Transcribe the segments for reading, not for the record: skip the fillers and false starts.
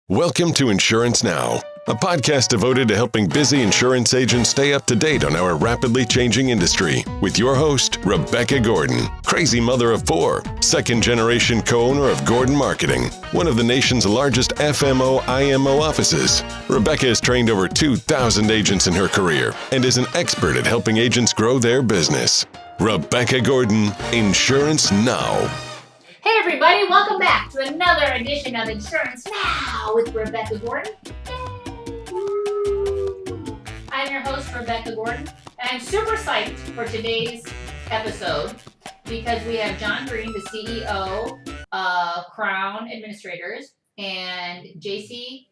Welcome to Insurance Now, a podcast devoted to helping busy insurance agents stay up to date on our rapidly changing industry. With your host, Rebecca Gordon, crazy mother of four, second-generation co-owner of Gordon Marketing, one of the nation's largest FMO IMO offices. Rebecca has trained over 2,000 agents in her career and is an expert at helping agents grow their business. Rebecca Gordon, Insurance Now. Hey everybody, welcome back to another edition of Insurance Now with Rebecca Gordon. I'm your host, Rebecca Gordon, and I'm super psyched for today's episode because we have John Green, the CEO of Crown Administrators, and JC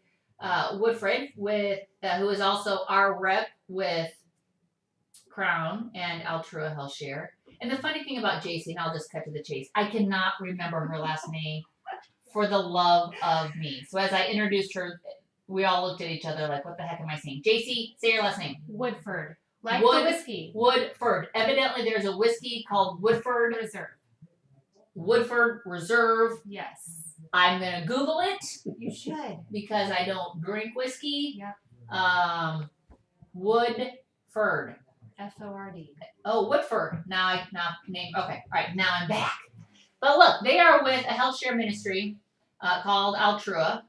Woodford, who is also our rep with Crown and Altrua Health Share. And the funny thing about JC, and I'll just cut to the chase, I cannot remember her last name for the love of me. So as I introduced her, we all looked at each other like, what the heck am I saying? JC, say your last name. Woodford. Like the whiskey. Woodford. Evidently there's a whiskey called Woodford Reserve. Woodford Reserve. Yes. I'm going to Google it. You should. Because I don't drink whiskey. Yep. Woodford. F-O-R-D. Oh, Woodford. Now name. Okay. All right. Now I'm back. But look, they are with a Healthshare ministry called Altrua.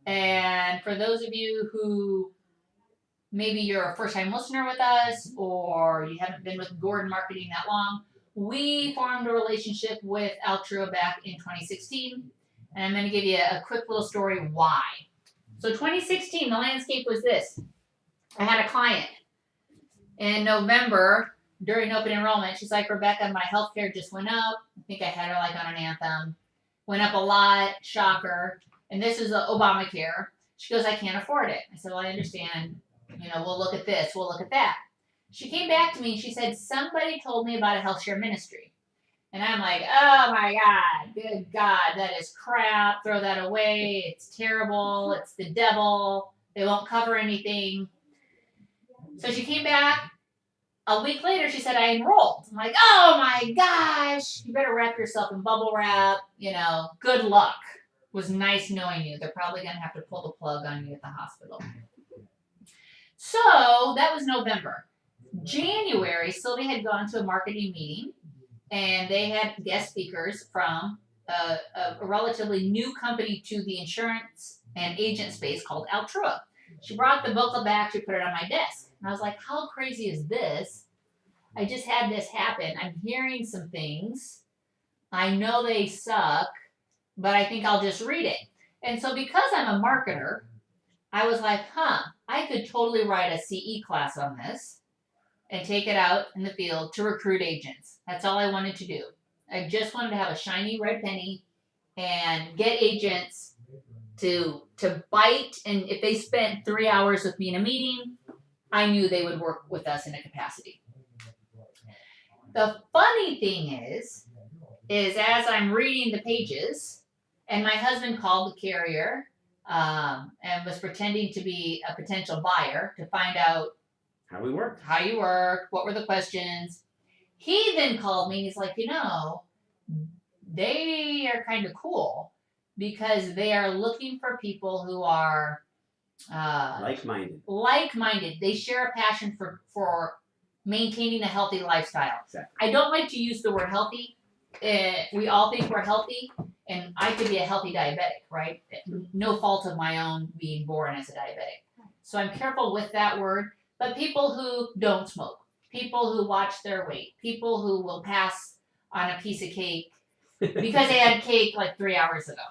And for those of you who maybe you're a first-time listener with us or you haven't been with Gordon Marketing that long, we formed a relationship with Altrua back in 2016. And I'm going to give you a quick little story why. So 2016, the landscape was this. I had a client in November during open enrollment. She's like, Rebecca, my healthcare just went up. I think I had her like on an anthem. Went up a lot. Shocker. And this is the Obamacare. She goes, I can't afford it. I said, well, I understand. We'll look at this. We'll look at that. She came back to me and she said, somebody told me about a Healthshare ministry. And I'm like, oh my God, good God, that is crap. Throw that away. It's terrible. It's the devil. They won't cover anything. So she came back. A week later, she said, I enrolled. I'm like, oh my gosh, you better wrap yourself in bubble wrap. Good luck. It was nice knowing you. They're probably going to have to pull the plug on you at the hospital. So that was November. January, Sylvia had gone to a marketing meeting, and they had guest speakers from a relatively new company to the insurance and agent space called Altrua. She brought the booklet back. She put it on my desk. And I was like, how crazy is this? I just had this happen. I'm hearing some things. I know they suck, but I think I'll just read it. And so because I'm a marketer, I was like, I could totally write a CE class on this and take it out in the field to recruit agents. That's all I wanted to do. I just wanted to have a shiny red penny and get agents to bite. And if they spent 3 hours with me in a meeting, I knew they would work with us in a capacity. The funny thing is as I'm reading the pages, and my husband called the carrier and was pretending to be a potential buyer to find out how you work, what were the questions. He then called me and he's like, they are kind of cool because they are looking for people who are like-minded. They share a passion for maintaining a healthy lifestyle. Exactly. I don't like to use the word healthy. We all think we're healthy, and I could be a healthy diabetic, right? No fault of my own being born as a diabetic. So I'm careful with that word. But people who don't smoke, people who watch their weight, people who will pass on a piece of cake because they had cake like 3 hours ago.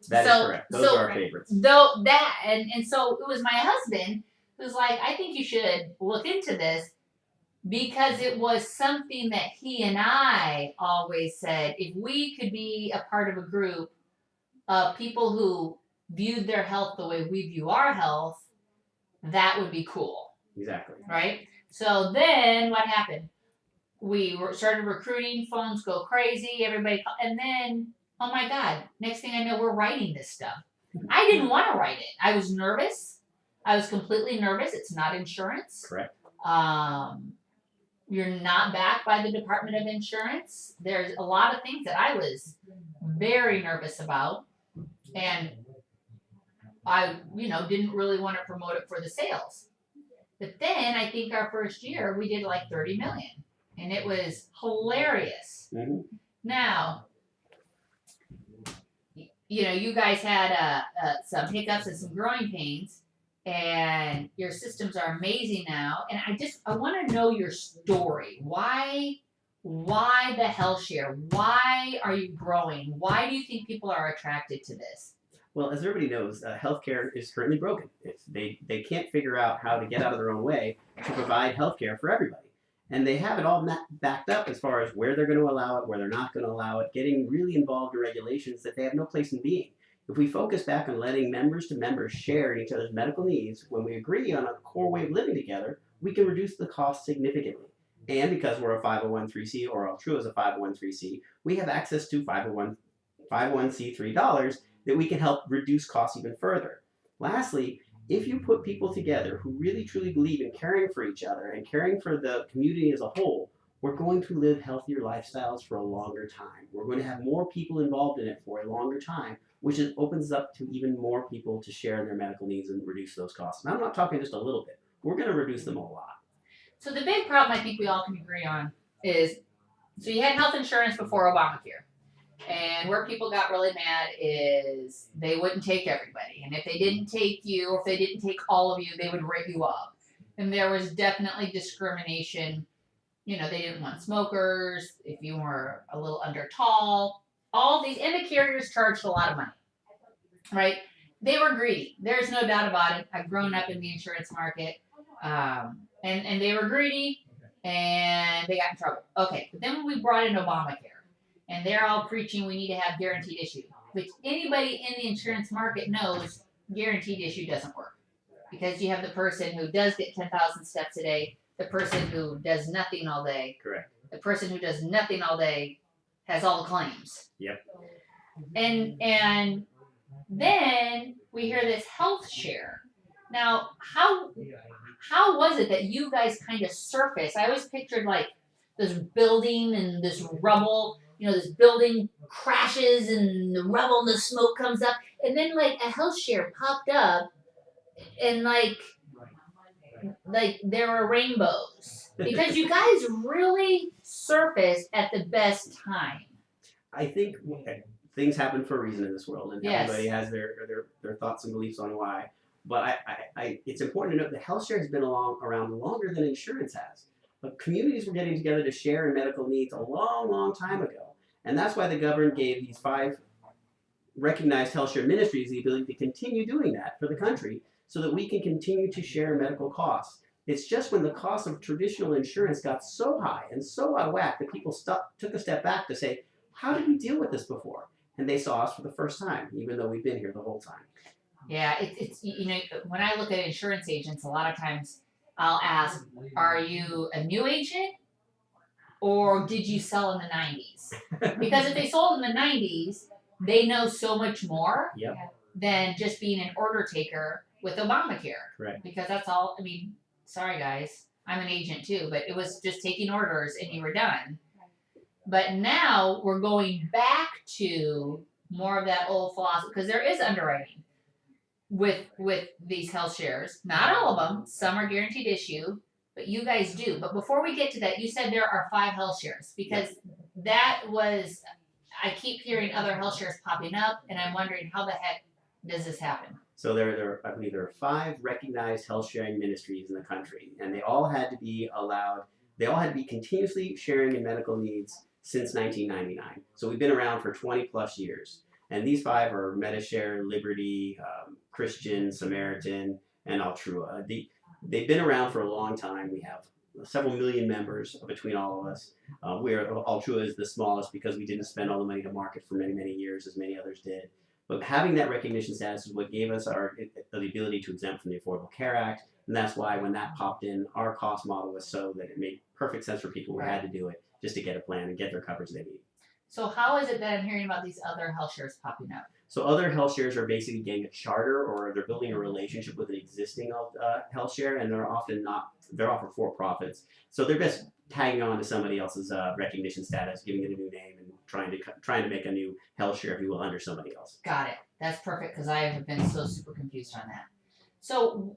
That is correct. Those are our favorites. And so it was my husband who's like, I think you should look into this because it was something that he and I always said, if we could be a part of a group of people who viewed their health the way we view our health, that would be cool. Exactly. Right? So then what happened? We started recruiting, phones go crazy, everybody, and then oh my God, next thing I know, we're writing this stuff. I didn't want to write it. I was nervous. I was completely nervous. It's not insurance. Correct. You're not backed by the Department of Insurance. There's a lot of things that I was very nervous about. And I didn't really want to promote it for the sales. But then I think our first year we did like 30 million, and it was hilarious. Mm-hmm. Now, you guys had some hiccups and some growing pains, and your systems are amazing now. And I want to know your story. Why the Healthshare? Why are you growing? Why do you think people are attracted to this? Well, as everybody knows, healthcare is currently broken. They can't figure out how to get out of their own way to provide healthcare for everybody. And they have it all backed up as far as where they're going to allow it, where they're not going to allow it, getting really involved in regulations that they have no place in being. If we focus back on letting members to members share in each other's medical needs, when we agree on a core way of living together, we can reduce the cost significantly. And because we're a 501c or Altrua is a 501c, we have access to 501c3 dollars that we can help reduce costs even further. Lastly, if you put people together who really truly believe in caring for each other and caring for the community as a whole, we're going to live healthier lifestyles for a longer time. We're going to have more people involved in it for a longer time, which opens up to even more people to share in their medical needs and reduce those costs. And I'm not talking just a little bit. We're going to reduce them a lot. So the big problem I think we all can agree on is, so you had health insurance before Obamacare. And where people got really mad is they wouldn't take everybody. And if they didn't take you, or if they didn't take all of you, they would rate you up. And there was definitely discrimination. They didn't want smokers, if you were a little under tall, all these, and the carriers charged a lot of money, right? They were greedy. There's no doubt about it. I've grown up in the insurance market, and they were greedy, and they got in trouble. Okay, but then when we brought in Obamacare, and they're all preaching we need to have guaranteed issue, which anybody in the insurance market knows guaranteed issue doesn't work. Because you have the person who does get 10,000 steps a day, the person who does nothing all day. Correct. The person who does nothing all day has all the claims. Yep. And then we hear this Healthshare. Now, how was it that you guys kind of surfaced? I always pictured like this building and this rubble, this building crashes and the rubble and the smoke comes up, and then like a Healthshare popped up, and like there were rainbows because you guys really surfaced at the best time. I think things happen for a reason in this world, and Yes. everybody has their thoughts and beliefs on why. But it's important to note that Healthshare has been around longer than insurance has. But communities were getting together to share in medical needs a long, long time ago. And that's why the government gave these 5 recognized Healthshare ministries the ability to continue doing that for the country so that we can continue to share medical costs. It's just when the cost of traditional insurance got so high and so out of whack that people took a step back to say, how did we deal with this before? And they saw us for the first time, even though we've been here the whole time. Yeah, it's when I look at insurance agents, a lot of times I'll ask, are you a new agent or did you sell in the 90s? Because if they sold in the 90s, they know so much more Yep. than just being an order taker with Obamacare. Correct. Because that's all, sorry guys, I'm an agent too, but it was just taking orders and you were done. But now we're going back to more of that old philosophy, because there is underwriting with these health shares. Not all of them. Some are guaranteed issue, but you guys do. But before we get to that, you said there are 5 health shares, because that was, I keep hearing other health shares popping up, and I'm wondering how the heck does this happen? So I believe there are 5 recognized health sharing ministries in the country, and they all had to be continuously sharing in medical needs since 1999. So we've been around for 20 plus years. And these 5 are Medishare, Liberty, Christian, Samaritan, and Altrua. They've been around for a long time. We have several million members between all of us. Altrua is the smallest because we didn't spend all the money to market for many, many years as many others did. But having that recognition status is what gave us the ability to exempt from the Affordable Care Act. And that's why when that popped in, our cost model was so that it made perfect sense for people who had to do it just to get a plan and get their coverage they need. So how is it that I'm hearing about these other health shares popping up? So other health shares are basically getting a charter, or they're building a relationship with an existing health share, and they're often for-profits. So they're just tagging on to somebody else's recognition status, giving it a new name, and trying to make a new health share, if you will, under somebody else. Got it. That's perfect because I have been so super confused on that. So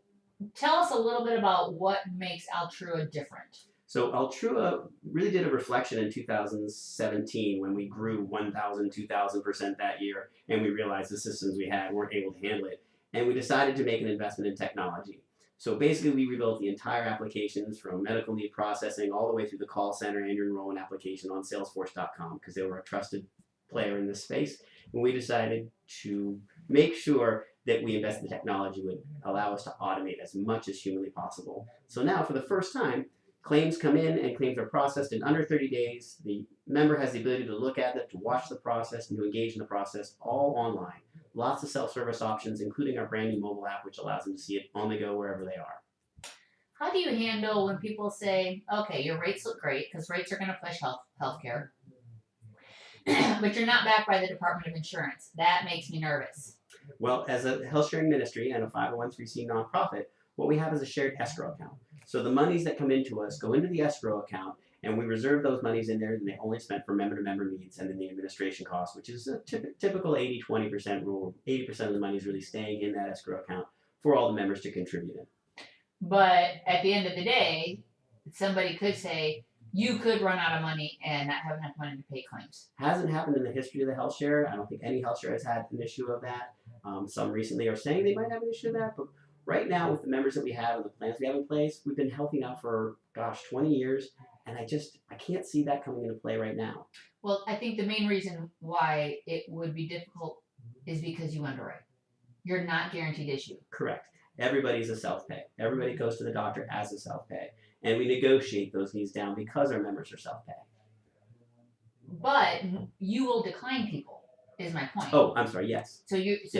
tell us a little bit about what makes Altrua different. So Altrua really did a reflection in 2017 when we grew 1,000, 2,000% that year, and we realized the systems we had weren't able to handle it, and we decided to make an investment in technology. So basically, we rebuilt the entire applications from medical need processing all the way through the call center and your enrollment application on Salesforce.com because they were a trusted player in this space, and we decided to make sure that we invest in the technology would allow us to automate as much as humanly possible. So now, for the first time, claims come in and claims are processed in under 30 days. The member has the ability to look at it, to watch the process, and to engage in the process all online. Lots of self-service options, including our brand new mobile app, which allows them to see it on the go wherever they are. How do you handle when people say, okay, your rates look great, because rates are going to push healthcare, but you're not backed by the Department of Insurance? That makes me nervous. Well, as a health sharing ministry and a 501(c) nonprofit, what we have is a shared escrow account. So the monies that come into us go into the escrow account, and we reserve those monies in there, and they only spent for member-to-member needs and then the administration costs, which is a typical 80-20% rule. 80% of the money is really staying in that escrow account for all the members to contribute in. But at the end of the day, somebody could say, you could run out of money and not have enough money to pay claims. Hasn't happened in the history of the health share. I don't think any health share has had an issue of that. Some recently are saying they might have an issue of that, but right now with the members that we have and the plans we have in place, we've been healthy now for, 20 years, and I can't see that coming into play right now. Well, I think the main reason why it would be difficult is because you underwrite. You're not guaranteed issue. Correct. Everybody's a self-pay. Everybody goes to the doctor as a self-pay, and we negotiate those needs down because our members are self-pay. But you will decline people, is my point. Oh, I'm sorry. Yes. So Yes.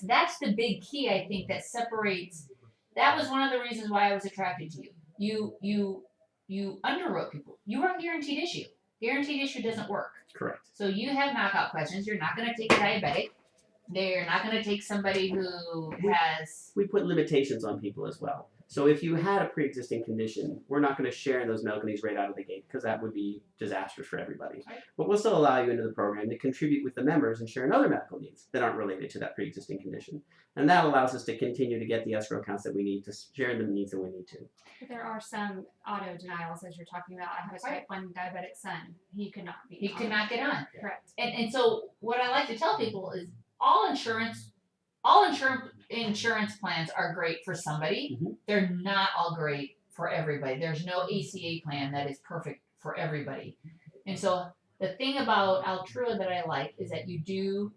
that's the big key, I think, that separates. That was one of the reasons why I was attracted to you. You underwrote people. You weren't guaranteed issue. Guaranteed issue doesn't work. Correct. So you have knockout questions. You're not going to take a diabetic. They're not going to take somebody who has. We put limitations on people as well. So if you had a pre-existing condition, we're not going to share in those medical needs right out of the gate because that would be disastrous for everybody. Right. But we'll still allow you into the program to contribute with the members and share in other medical needs that aren't related to that pre-existing condition. And that allows us to continue to get the escrow accounts that we need to share the needs that we need to. But there are some auto denials, as you're talking about. I have a type 1 diabetic son. He could not be. He could not get on. Correct. And so what I like to tell people is all insurance plans are great for somebody. Mm-hmm. They're not all great for everybody. There's no ACA plan that is perfect for everybody. And so the thing about Altrua that I like is that you do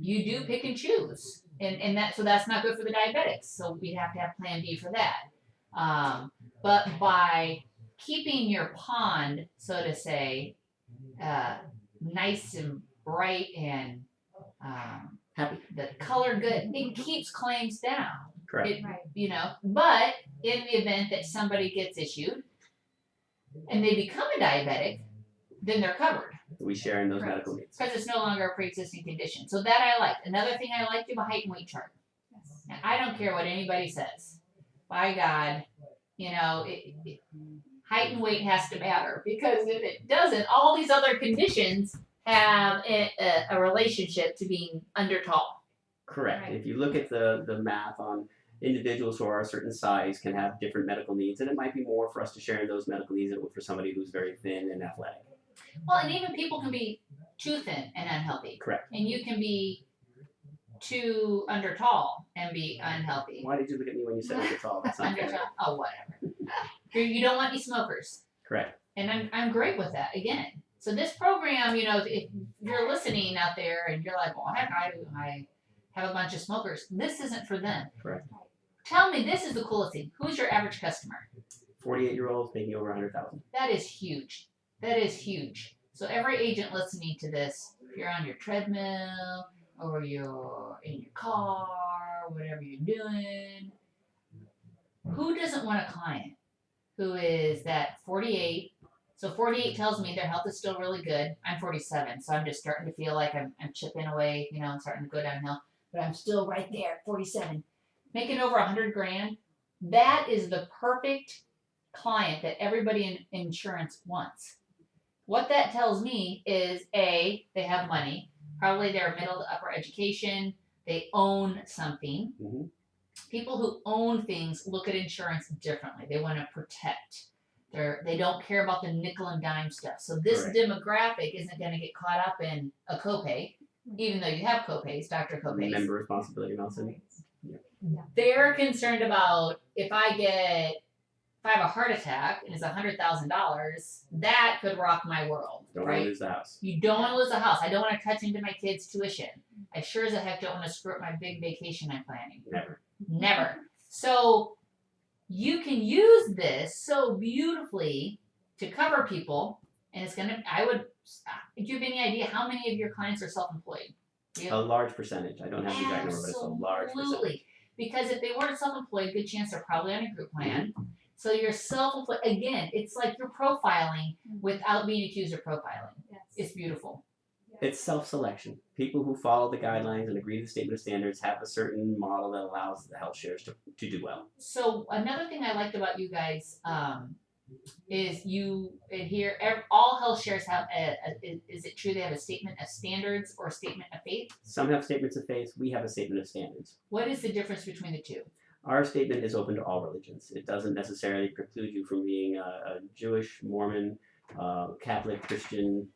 pick and choose. And that's not good for the diabetics. So we have to have plan B for that. But by keeping your pond, so to say, nice and bright and Happy. the color good, it keeps claims down. Correct. Right. But in the event that somebody gets issued and they become a diabetic, then they're covered We share in those Correct. medical needs. because it's no longer a pre-existing condition. So that I like. Another thing I like, do a height and weight chart. Yes. Now, I don't care what anybody says. By God, height and weight has to matter because if it doesn't, all these other conditions have a relationship to being under tall. Correct. Right. If you look at the math on individuals who are a certain size can have different medical needs, and it might be more for us to share in those medical needs than it would for somebody who's very thin and athletic. Well, and even people can be too thin and unhealthy. Correct. And you can be too under tall and be unhealthy. Why did you look at me when you said under tall? That's not Under fair. tall. Oh, whatever. You don't want any smokers. Correct. And I'm great with that. Again, so this program, if you're listening out there and you're like, well, heck, I have a bunch of smokers. This isn't for them. Correct. Tell me, this is the coolest thing. Who's your average customer? 48-year-olds making over 100,000. That is huge. That is huge. So every agent listening to this, if you're on your treadmill or you're in your car, whatever you're doing, who doesn't want a client who is that 48? So 48 tells me their health is still really good. I'm 47, so I'm just starting to feel like I'm chipping away, I'm starting to go downhill. But I'm still right there at 47. Making over 100 grand. That is the perfect client that everybody in insurance wants. What that tells me is A, they have money. Probably they're middle to upper education. they own something. Mhm. People who own things look at insurance differently. They want to protect. They don't care about the nickel and dime stuff. So this Correct. demographic isn't going to get caught up in a copay, even though you have copays, doctor copays. Member responsibility amounts in. They're concerned about if I have a heart attack and it's $100,000, that could rock my world. Don't right? want to lose the house. You don't want to lose a house. I don't want to touch into my kids' tuition. I sure as a heck don't want to screw up my big vacation I'm planning. Never. So you can use this so beautifully to cover people, and it's gonna. Do you have any idea how many of your clients are self-employed? A large percentage. I don't have the exact number, but it's a large percentage. Absolutely. Because if they weren't self-employed, good chance they're probably on a group plan. So you're self-employed. Again, it's like you're profiling without being accused of profiling. Yes. It's beautiful. It's self-selection. People who follow the guidelines and agree to the statement of standards have a certain model that allows the health shares to do well. So another thing I liked about you guys is you adhere. All health shares have is it true they have a statement of standards or a statement of faith? Some have statements of faith. We have a statement of standards. What is the difference between the two? Our statement is open to all religions. It doesn't necessarily preclude you from being a Jewish, Mormon, Catholic, Christian.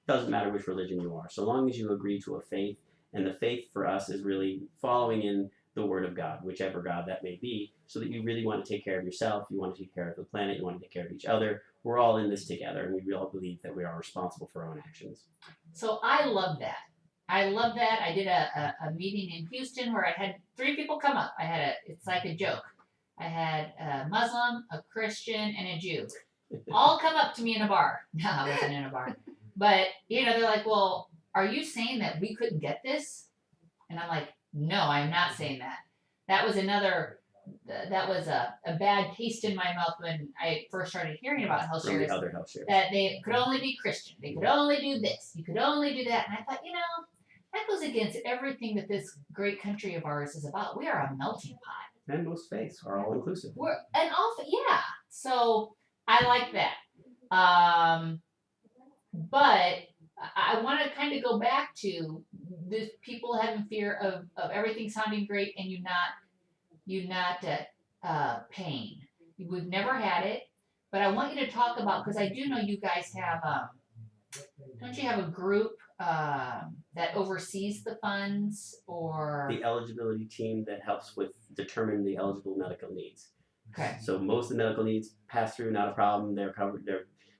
Doesn't matter which religion you are. So long as you agree to a faith, and the faith for us is really following in the Word of God, whichever God that may be, so that you really want to take care of yourself, you want to take care of the planet, you want to take care of each other. We're all in this together, and we all believe that we are responsible for our own actions. So I love that. I did a meeting in Houston where I had 3 people come up. It's like a joke. I had a Muslim, a Christian, and a Jew. All come up to me in a bar. No, I wasn't in a bar. But, they're like, well, are you saying that we couldn't get this? And I'm like, no, I'm not saying that. That was a bad taste in my mouth when I first started hearing about health From shares. the other health shares. That they could only be Christian. They could only do this. You could only do that. And I thought, that goes against everything that this great country of ours is about. We are a melting pot. And most faiths are all inclusive. So I like that. But I want to kind of go back to this people having fear of everything sounding great and you not paying. We've never had it, but I want you to talk about, because I do know you guys have don't you have a group that oversees the funds, or The eligibility team that helps with determining the eligible medical needs. okay. So most of the medical needs pass through, not a problem. They're covered.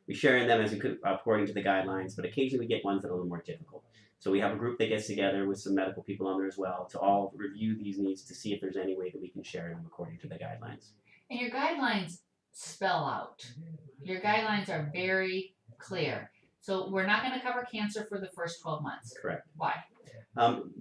We share in them as we could according to the guidelines, but occasionally we get ones that are a little more difficult. So we have a group that gets together with some medical people on there as well to all review these needs to see if there's any way that we can share them according to the guidelines. And your guidelines spell out. Your guidelines are very clear. So we're not going to cover cancer for the first 12 months. Correct. Why?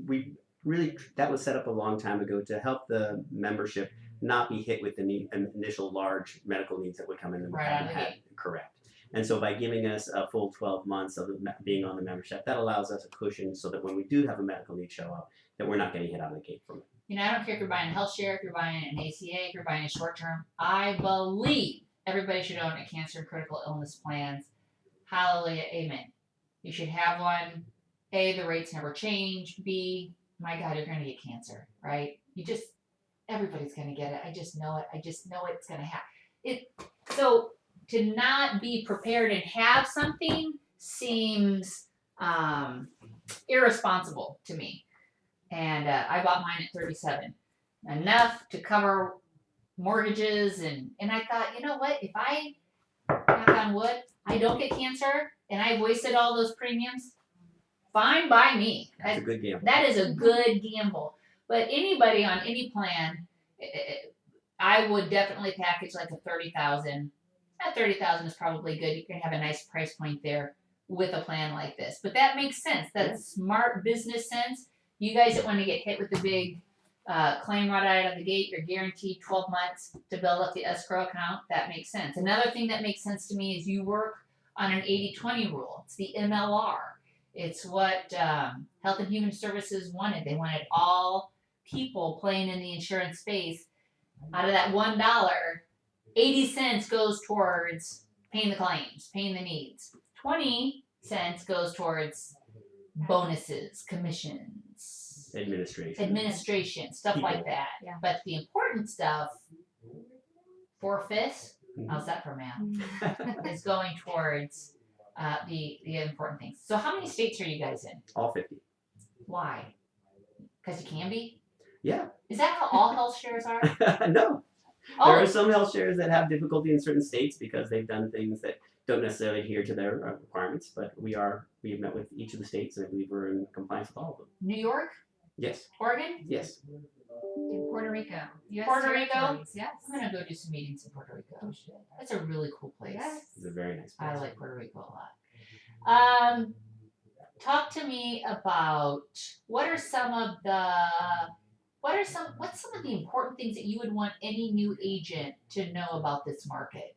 We really, that was set up a long time ago to help the membership not be hit with the initial large medical needs that would come in that we Right hadn't out of the had. Correct. And so by giving us a full 12 months of being on the membership, that allows us a cushion so that when we do have a medical need show up, that we're not getting hit out of the gate from it. I don't care if you're buying a Healthshare, if you're buying an ACA, if you're buying a short term. I believe everybody should own a cancer and critical illness plans. Hallelujah, amen. You should have one. A, the rates never change. B, my God, you're going to get cancer, right? Everybody's going to get it. I just know it. I just know it's going to happen. So to not be prepared and have something seems irresponsible to me. And I bought mine at 37. Enough to cover mortgages. And I thought, you know what? If I, knock on wood, I don't get cancer and I wasted all those premiums, fine by me. That's a good gamble. That is a good gamble. But anybody on any plan, I would definitely package like a 30,000. That 30,000 is probably good. You can have a nice price point there with a plan like this. But that makes sense. That's smart business sense. You guys that want to get hit with the big claim right out of the gate, you're guaranteed 12 months to build up the escrow account. That makes sense. Another thing that makes sense to me is you work on an 80-20 rule. It's the MLR. It's what Health and Human Services wanted. They wanted all people playing in the insurance space. Out of that $1, 80 cents goes towards paying the claims, paying the needs. 20 cents goes towards bonuses, commissions. Administration. stuff People. like that. Yeah. But the important stuff, 4/5, how's that for math? Is going towards the important things. So how many states are you guys in? All 50. Why? Because you can be? Yeah. Is that how all health shares are? No. Oh, There are some health shares that have difficulty in certain states because they've done things that don't necessarily adhere to their requirements. But we have met with each of the states, and I believe we're in compliance with all of them. New York, Yes. Oregon. Yes. In Puerto Rico. US Puerto Rico? territories, yes. I'm gonna go do some meetings in Puerto Rico. That's a really cool place. Yes. It's a very nice place. I like Puerto Rico a lot. Talk to me about what's some of the important things that you would want any new agent to know about this market?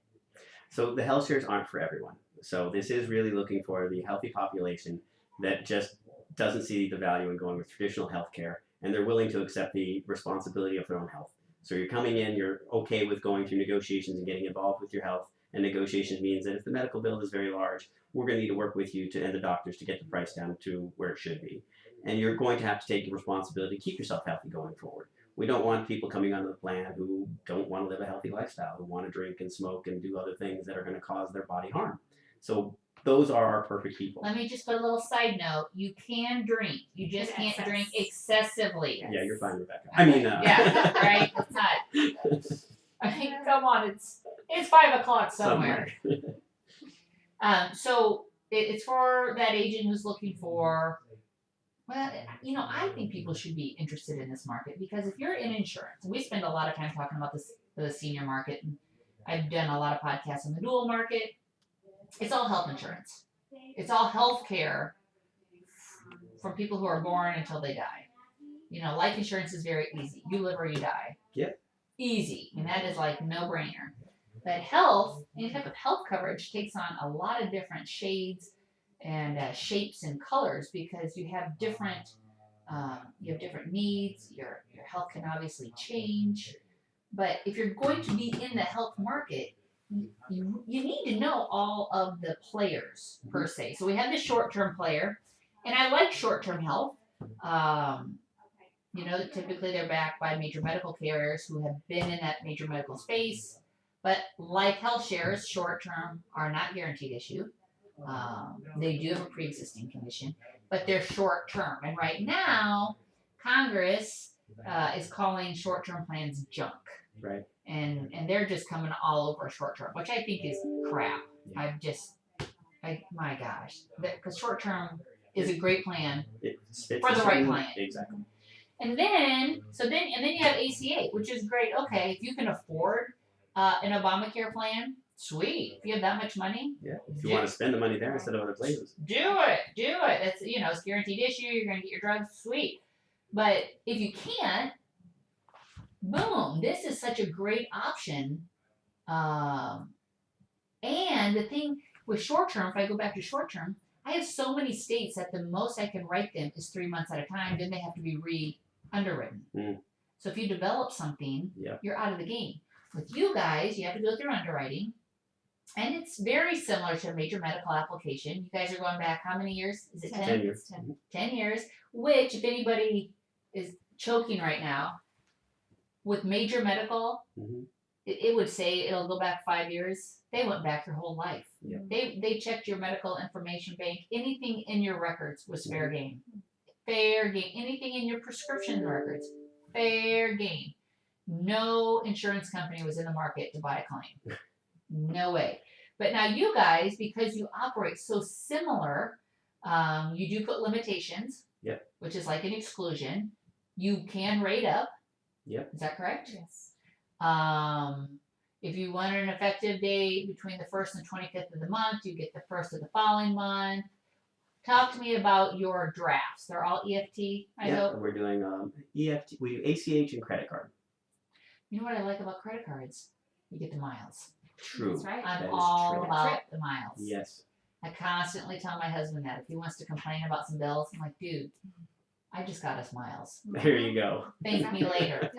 So the health shares aren't for everyone. So this is really looking for the healthy population that just doesn't see the value in going with traditional health care, and they're willing to accept the responsibility of their own health. So you're coming in, you're okay with going through negotiations and getting involved with your health, and negotiation means that if the medical bill is very large, we're going to need to work with you and the doctors to get the price down to where it should be. And you're going to have to take the responsibility to keep yourself healthy going forward. We don't want people coming onto the plan who don't want to live a healthy lifestyle, who want to drink and smoke and do other things that are going to cause their body harm. So those are our perfect people. Let me just put a little side note. You can drink. You just In can't excess. drink excessively. Yeah, you're fine, Rebecca. Yeah, right? It's not. I mean, come on, it's 5 o'clock somewhere. So it's for that agent who's looking for. Well, I think people should be interested in this market because if you're in insurance, and we spend a lot of time talking about the senior market, and I've done a lot of podcasts on the dual market. It's all health insurance. It's all health care from people who are born until they die. Life insurance is very easy. You live or you die. Yep. Easy. And that is like no brainer. But health, any type of health coverage takes on a lot of different shades and shapes and colors because you have different needs. Your health can obviously change. But if you're going to be in the health market, you need to know all of the players per se. So we have the short-term player, and I like short-term health. Typically they're backed by major medical carriers who have been in that major medical space. But like health shares, short-term are not guaranteed issue. They do have a pre-existing condition, but they're short-term. And right now, Congress is calling short-term plans junk. Right. And they're just coming all over short-term, which I think is crap. Yeah. My gosh, because short-term is a great plan It's for the right client. Exactly. And then you have ACA, which is great. Okay, if you can afford an Obamacare plan, sweet. If you have that much money, Yeah. If you want to spend the money there instead of other places. do it. That's it's guaranteed issue. You're gonna get your drugs, sweet. But if you can't, boom, this is such a great option. And the thing with short term, if I go back to short term, I have so many states that the most I can write them is 3 months at a time. Then they have to be underwritten. So if you develop something, you're out of the game. With you guys, you have to go through underwriting. And it's very similar to a major medical application. You guys are going back how many years? Is it 10? 10 years. 10 years, which if anybody is choking right now, with major medical, it would say it'll go back 5 years. They went back your whole life. Yeah. They checked your medical information bank. Anything in your records was fair game. Fair game. Anything in your prescription records, fair game. No insurance company was in the market to buy a claim. No way. But now you guys, because you operate so similar, you do put limitations, which is like an exclusion. You can rate up. Yep. Is that correct? Yes. If you want an effective date between the 1st and 25th of the month, you get the 1st of the following month. Talk to me about your drafts. They're all EFT, I hope. We're doing EFT. We do ACH and credit card. You know what I like about credit cards? You get the miles. True. That's right. I'm That is all true. about the miles. Yes. I constantly tell my husband that if he wants to complain about some bills, I'm like, dude, I just got us miles. There you go. Thank me later.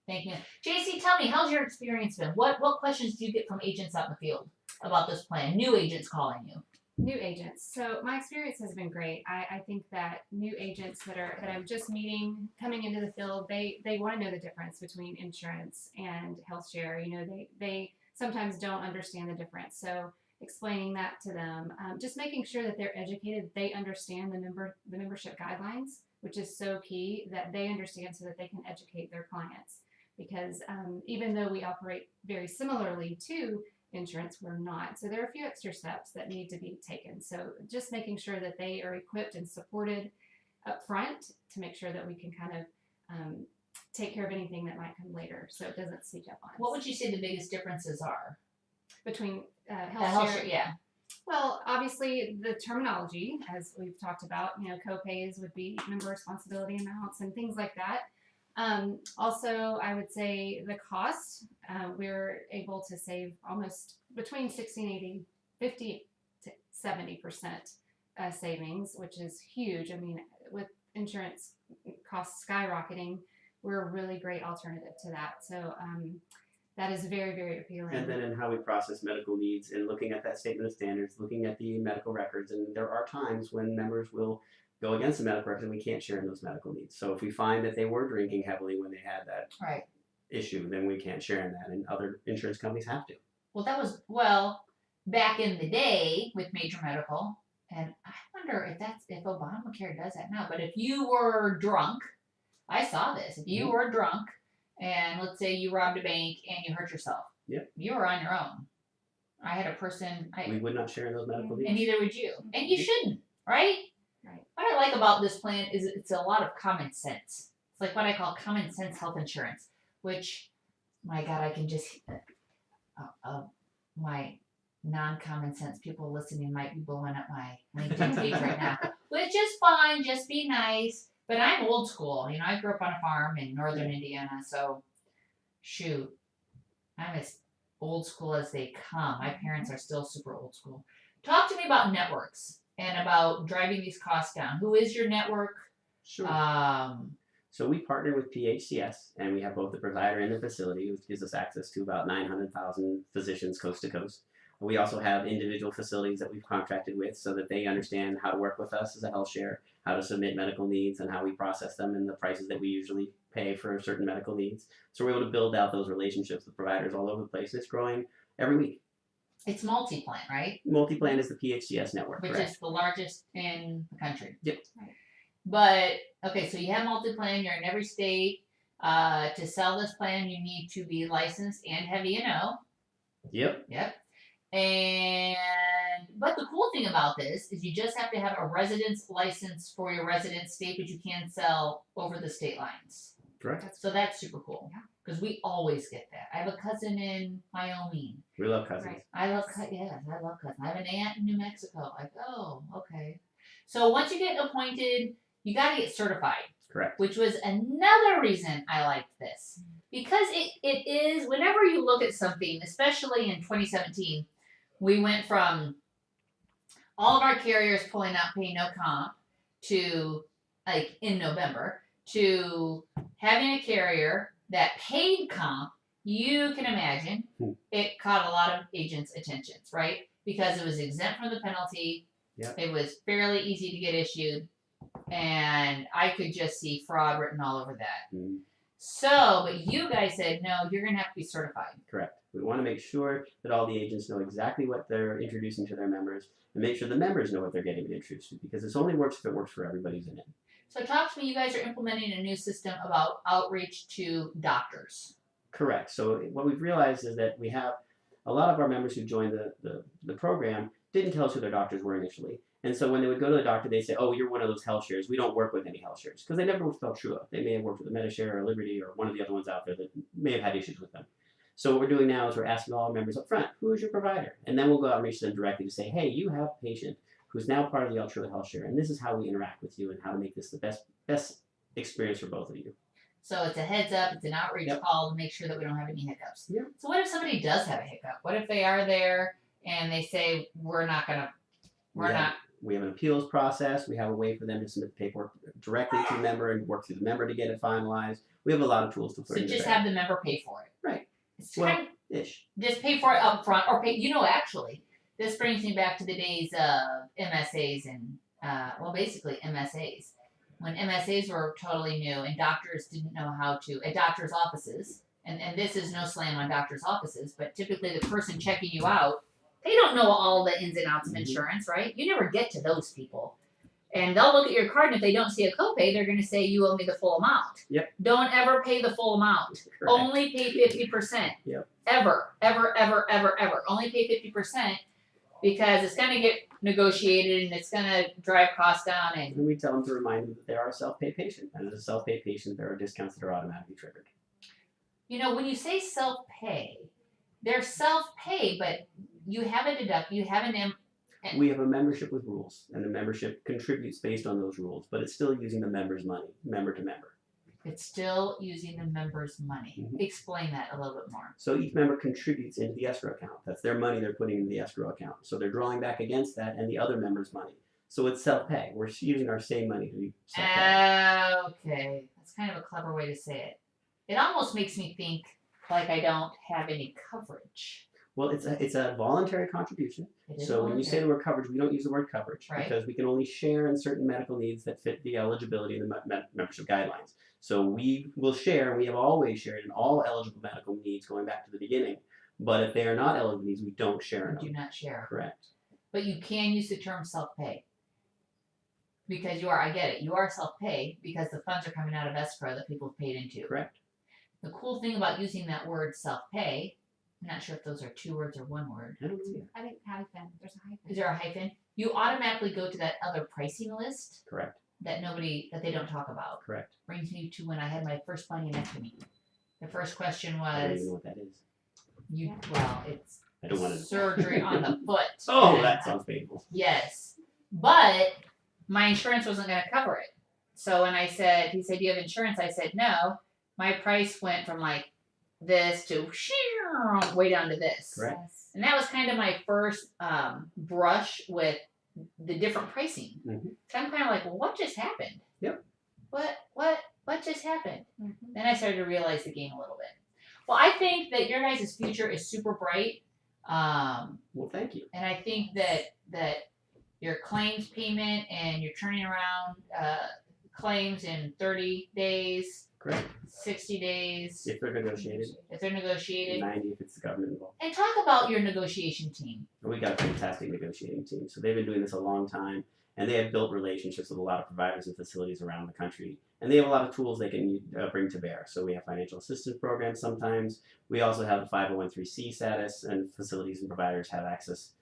Thank you. JC, tell me, how's your experience been? What questions do you get from agents out in the field about this plan? New agents calling you. New agents. So my experience has been great. I think that new agents that I'm just meeting, coming into the field, they want to know the difference between insurance and health share. You know, they sometimes don't understand the difference. So explaining that to them, just making sure that they're educated, they understand the membership guidelines, which is so key that they understand so that they can educate their clients. Because even though we operate very similarly to insurance, we're not. So there are a few extra steps that need to be taken. So just making sure that they are equipped and supported up front to make sure that we can kind of take care of anything that might come later, so it doesn't sneak up on us. What would you say the biggest differences are between the health share? yeah. Well, obviously the terminology, as we've talked about, you know, co-pays would be member responsibility amounts and things like that. Also, I would say the cost, we're able to save almost between 60 and 80, 50 to 70% savings, which is huge. I mean, with insurance costs skyrocketing, we're a really great alternative to that. So that is very, very appealing. And then in how we process medical needs and looking at that statement of standards, looking at the medical records, and there are times when members will go against the medical records and we can't share in those medical needs. So if we find that they were drinking heavily when they had that Right. issue, then we can't share in that, and other insurance companies have to. Well, that was back in the day with major medical, and I wonder if Obamacare does that now. But if you were drunk, I saw this. If you were drunk, and let's say you robbed a bank and you hurt yourself, Yep. you were on your own. I had a person. We would not share in those medical needs. And neither would you, and you shouldn't, right? Right. What I like about this plan is it's a lot of common sense. It's like what I call common sense health insurance, which, my God, I can just, my non-common sense people listening might be blowing up my LinkedIn page right now, which is fine, just be nice. But I'm old school. You know, I grew up on a farm in northern Indiana, so shoot, I'm as old school as they come. My parents are still super old school. Talk to me about networks and about driving these costs down. Who is your network? Sure. So we partner with PHCS, and we have both the provider and the facility, which gives us access to about 900,000 physicians coast to coast. We also have individual facilities that we've contracted with so that they understand how to work with us as a health share, how to submit medical needs and how we process them and the prices that we usually pay for certain medical needs. So we're able to build out those relationships with providers all over the place. It's growing every week. It's multi-plan, right? Multi-plan is the PHCS network, Which correct? is the largest in the country. Yep. But, okay, so you have multi-plan, you're in every state. To sell this plan, you need to be licensed and have E&O. Yep. Yep. But the cool thing about this is you just have to have a residence license for your resident state, but you can sell over the state lines. Correct. So that's super cool. Yeah. Because we always get that. I have a cousin in Wyoming. We love cousins. Right. I love cousins. I have an aunt in New Mexico. Like, oh, okay. So once you get appointed, you got to get certified. Correct. Which was another reason I liked this. Because it is, whenever you look at something, especially in 2017, we went from all of our carriers pulling out pay no comp to, like, in November, to having a carrier that paid comp. You can imagine it caught a lot of agents' attentions, right? Because it was exempt from the penalty. Yep. It was fairly easy to get issued. And I could just see fraud written all over that. Mm-hmm. So, but you guys said, no, you're going to have to be certified. Correct. We want to make sure that all the agents know exactly what they're introducing to their members and make sure the members know what they're getting introduced to, because this only works if it works for everybody who's in it. So talk to me, you guys are implementing a new system about outreach to doctors. Correct. So what we've realized is that we have a lot of our members who joined the program didn't tell us who their doctors were initially. And so when they would go to the doctor, they'd say, oh, you're one of those health shares. We don't work with any health shares. Because they never worked with Altrua. They may have worked with a Medishare or Liberty or one of the other ones out there that may have had issues with them. So what we're doing now is we're asking all our members up front, who is your provider? And then we'll go out and reach them directly to say, hey, you have a patient who's now part of the Altrua Health Share, and this is how we interact with you and how to make this the best experience for both of you. So it's a heads up, it's an outreach call to make sure that we don't have any hiccups. Yep. So what if somebody does have a hiccup? What if they are there and they say, we have an appeals process. We have a way for them to submit the paperwork directly to the member and work through the member to get it finalized. We have a lot of tools to put So in just there. have the member pay for it. Right. It's Well, kind of, ish. just pay for it up front or pay, actually, this brings me back to the days of MSAs and, basically MSAs. When MSAs were totally new and doctors didn't know how to, at doctors' offices, and this is no slam on doctors' offices, but typically the person checking you out, they don't know all the ins and outs of insurance, right? You never get to those people. And they'll look at your card, and if they don't see a copay, they're going to say you owe me the full amount. Yep. Don't ever pay the full amount. Correct. Only pay 50%. Yep. Ever. Only pay 50% because it's going to get negotiated and it's going to drive costs down. And we tell them to remind them that they are a self-pay patient. And as a self-pay patient, there are discounts that are automatically triggered. You know, when you say self-pay, they're self-pay, but you have a deduct, you have we have a membership with rules, and the membership contributes based on those rules, but it's still using the member's money, member to member. It's still using the member's money. Mm-hmm. Explain that a little bit more. So each member contributes into the escrow account. That's their money they're putting into the escrow account. So they're drawing back against that and the other member's money. So it's self-pay. We're using our same money to be self-pay. Okay. That's kind of a clever way to say it. It almost makes me think like I don't have any coverage. Well, it's a voluntary contribution. So when you say the word coverage, we don't use the word coverage because we can only share in certain medical needs that fit the eligibility and the membership guidelines. So we will share, and we have always shared in all eligible medical needs going back to the beginning. But if they are not eligible needs, we don't share in them. Do not share. Correct. But you can use the term self-pay. Because I get it, you are self-pay because the funds are coming out of escrow that people have paid into. Correct. The cool thing about using that word self-pay, I'm not sure if those are two words or one word. I don't see it. I think hyphen. There's a hyphen. Is there a hyphen? You automatically go to that other pricing list Correct. that they don't talk about. Correct. Brings me to when I had my first bunionectomy. The first question I don't was, even know what that is. It's I don't want to. surgery on the foot. Oh, that sounds painful. Yes, but my insurance wasn't going to cover it. So when he said, "Do you have insurance?" I said, "No." My price went from like this to way down to this. Correct. And that was kind of my first brush with the different pricing. Mm-hmm. So I'm kind of like, well, what just happened? Yep. What just happened? Mm-hmm. Then I started to realize the game a little bit. Well, I think that your guys' future is super bright. Well, thank you. And I think that your claims payment and you're turning around claims in 30 days. Correct. 60 days. If they're negotiated. 90 if it's the government involved. And talk about your negotiation team. We got a fantastic negotiating team. So they've been doing this a long time, and they have built relationships with a lot of providers and facilities around the country. And they have a lot of tools they can bring to bear. So we have financial assistance programs sometimes. We also have the 501(c) status, and facilities and providers have access,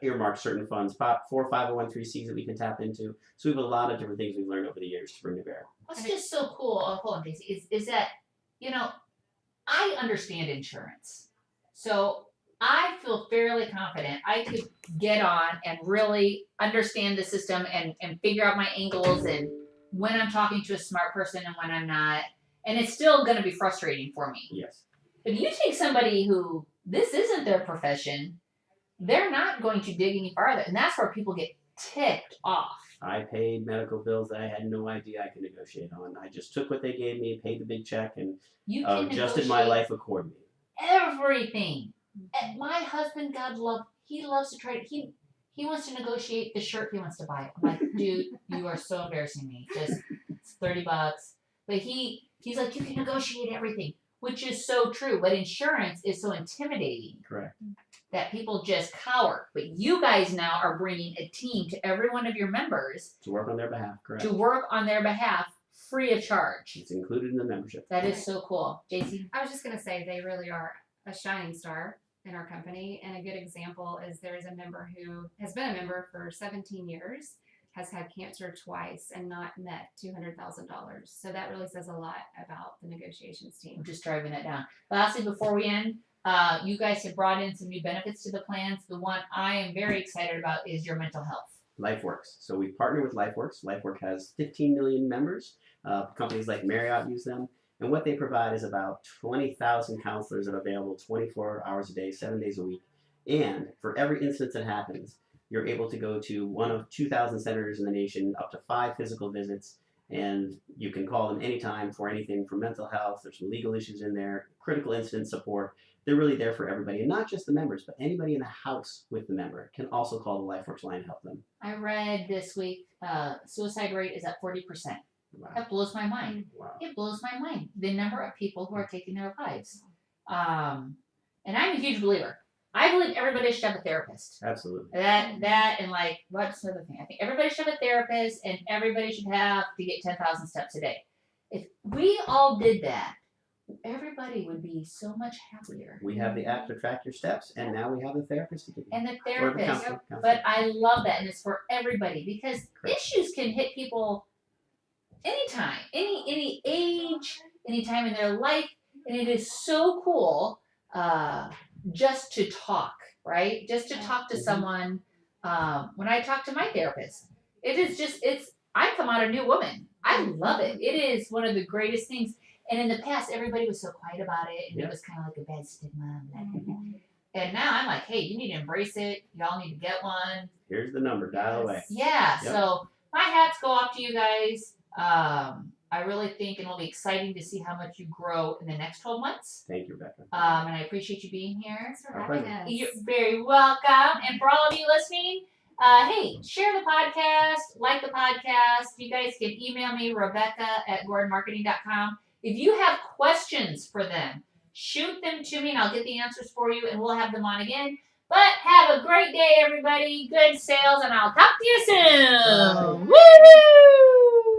earmarked certain funds for 501(c)s that we can tap into. So we have a lot of different things we've learned over the years to bring to bear. What's just so cool, hold on, Daisy, is that, I understand insurance. So I feel fairly confident I could get on and really understand the system and figure out my angles and when I'm talking to a smart person and when I'm not. And it's still going to be frustrating for me. Yes. If you take somebody who this isn't their profession, they're not going to dig any farther. And that's where people get ticked off. I paid medical bills that I had no idea I could negotiate on. I just took what they gave me, paid the big check, and You can adjusted my life accordingly. everything. And my husband, he loves to try to, he wants to negotiate the shirt he wants to buy. I'm like, dude, you are so embarrassing me. Just, it's $30. But he's like, you can negotiate everything, which is so true. But insurance is so intimidating. Correct. That people just cower. But you guys now are bringing a team to every one of your members. To work on their behalf, correct. To work on their behalf free of charge. It's included in the membership. That is so cool. JC? I was just going to say they really are a shining star in our company. And a good example is there is a member who has been a member for 17 years, has had cancer twice and not met $200,000. So that really says a lot about the negotiations team. I'm just driving that down. Lastly, before we end, you guys have brought in some new benefits to the plans. The one I am very excited about is your mental health. LifeWorks. So we partner with LifeWorks. LifeWorks has 15 million members. Companies like Marriott use them. And what they provide is about 20,000 counselors that are available 24 hours a day, 7 days a week. And for every instance that happens, you're able to go to one of 2,000 centers in the nation, up to 5 physical visits, And you can call them anytime for anything from mental health. There's some legal issues in there, critical incident support. They're really there for everybody, and not just the members, but anybody in the house with the member can also call the LifeWorks line and help them. I read this week, suicide rate is at 40%. Wow. That blows my mind. Wow. It blows my mind. The number of people who are taking their lives. And I'm a huge believer. I believe everybody should have a therapist. Absolutely. That and like, what's the other thing? I think everybody should have a therapist, and everybody should have to get 10,000 steps a day. If we all did that, everybody would be so much happier. We have the app to track your steps, and now we have the therapist to give you. And the Or the therapist. counselor. But I love that, and it's for everybody because Correct. issues can hit people anytime, any age, any time in their life, and it is so cool just to talk, right? Just to talk to someone. When I talk to my therapist, I come out a new woman. I love it. It is one of the greatest things. And in the past, everybody was so quiet about it, and it was kind of like a bad stigma. Blah, blah, blah. And now I'm like, hey, you need to embrace it. Y'all need to get one. Here's the number. Dial away. Yeah. Yep. So my hats go off to you guys. I really think it'll be exciting to see how much you grow in the next 12 months. Thank you, Rebecca. And I appreciate you being here. Thanks for Our having pleasure. us. You're very welcome. And for all of you listening, hey, share the podcast, like the podcast. You guys can email me, Rebecca@gordonmarketing.com. If you have questions for them, shoot them to me and I'll get the answers for you and we'll have them on again. But have a great day, everybody. Good sales, and I'll talk to you soon. Bye. Woo!